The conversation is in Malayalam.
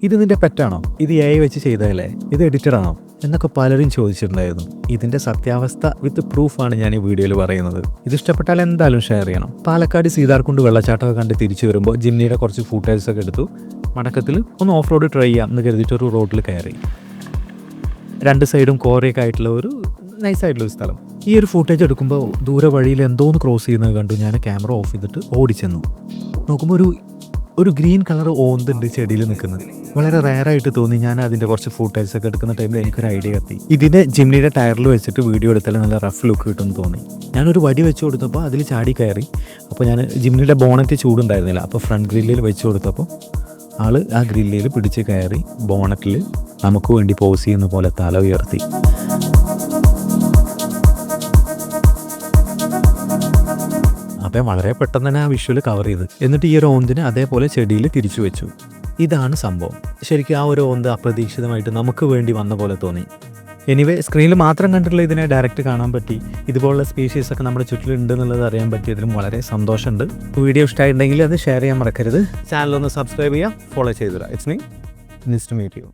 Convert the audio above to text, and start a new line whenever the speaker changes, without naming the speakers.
ഇത് നിന്റെ പെറ്റാണോ, ഇത് AI വെച്ച് ചെയ്തതല്ലേ, ഇത് എഡിറ്ററാണോ എന്നൊക്കെ പലരും ചോദിച്ചിട്ടുണ്ടായിരുന്നു. ഇതിൻ്റെ സത്യാവസ്ഥ വിത്ത് പ്രൂഫാണ് ഞാൻ ഈ വീഡിയോയിൽ പറയുന്നത്. ഇത് ഇഷ്ടപ്പെട്ടാൽ എന്തായാലും ഷെയർ ചെയ്യണം. പാലക്കാട് സീതാർകുണ്ട് വെള്ളച്ചാട്ടമൊക്കെ കണ്ട് തിരിച്ചു വരുമ്പോൾ ജിംനിയുടെ കുറച്ച് ഫൂട്ടേജൊക്കെ എടുത്തു. മടക്കത്തിൽ ഒന്ന് ഓഫ് റോഡ് ട്രൈ ചെയ്യാം എന്ന് കരുതിയിട്ട് ഒരു റോഡിൽ കയറി. 2 സൈഡും കോറയൊക്കെ ആയിട്ടുള്ള ഒരു നൈസായിട്ടുള്ളൊരു സ്ഥലം. ഈ ഒരു ഫൂട്ടേജ് എടുക്കുമ്പോൾ ദൂരെ വഴിയിൽ എന്തോന്ന് ക്രോസ് ചെയ്യുന്നത് കണ്ടു. ഞാൻ ക്യാമറ ഓഫ് ചെയ്തിട്ട് ഓടിച്ചെന്നു. നോക്കുമ്പോൾ ഒരു ഗ്രീൻ കളർ ഓന്തുണ്ട് ചെടിയിൽ നിൽക്കുന്നത്. വളരെ റെയറായിട്ട് തോന്നി. ഞാൻ അതിൻ്റെ കുറച്ച് ഫൂട്ടേജൊക്കെ എടുക്കുന്ന ടൈമിൽ എനിക്കൊരു ഐഡിയ എത്തി. ഇതിനെ ജിംനിയുടെ ടയറിൽ വെച്ചിട്ട് വീഡിയോ എടുത്താൽ നല്ല റഫ് ലുക്ക് കിട്ടുമെന്ന് തോന്നി. ഞാനൊരു വടി വെച്ച് കൊടുത്തപ്പോൾ അതിൽ ചാടി കയറി. അപ്പോൾ ഞാൻ ജിംനിയുടെ ബോണറ്റ് ചൂടുണ്ടായിരുന്നില്ല, അപ്പോൾ ഫ്രണ്ട് ഗ്രില്ലിൽ വെച്ച് കൊടുത്തപ്പോൾ ആള് ആ ഗ്രില്ലിൽ പിടിച്ച് കയറി ബോണറ്റിൽ നമുക്ക് വേണ്ടി പോസ് ചെയ്യുന്ന പോലെ തല ഉയർത്തി. അപ്പം വളരെ പെട്ടെന്ന് തന്നെ ആ വിഷ്വൽ കവർ ചെയ്ത്, എന്നിട്ട് ഈ ഒരു ഓന്തിനെ അതേപോലെ ചെടിയിൽ തിരിച്ചു വെച്ചു. ഇതാണ് സംഭവം. ശരിക്കും ആ ഒരു ഓന്ത് അപ്രതീക്ഷിതമായിട്ട് നമുക്ക് വേണ്ടി വന്ന പോലെ തോന്നി. എനിവേ, സ്ക്രീനിൽ മാത്രം കണ്ടിട്ടുള്ള ഇതിനെ ഡയറക്റ്റ് കാണാൻ പറ്റി. ഇതുപോലുള്ള സ്പീഷീസൊക്കെ നമ്മുടെ ചുറ്റിലുണ്ട് എന്നുള്ളത് അറിയാൻ പറ്റിയതിലും വളരെ സന്തോഷമുണ്ട്. വീഡിയോ ഇഷ്ടമായിട്ടുണ്ടെങ്കിൽ അത് ഷെയർ ചെയ്യാൻ മറക്കരുത്. ചാനലൊന്ന് സബ്സ്ക്രൈബ് ചെയ്യുക, ഫോളോ ചെയ്തിടുക. It's me, nice to meet U.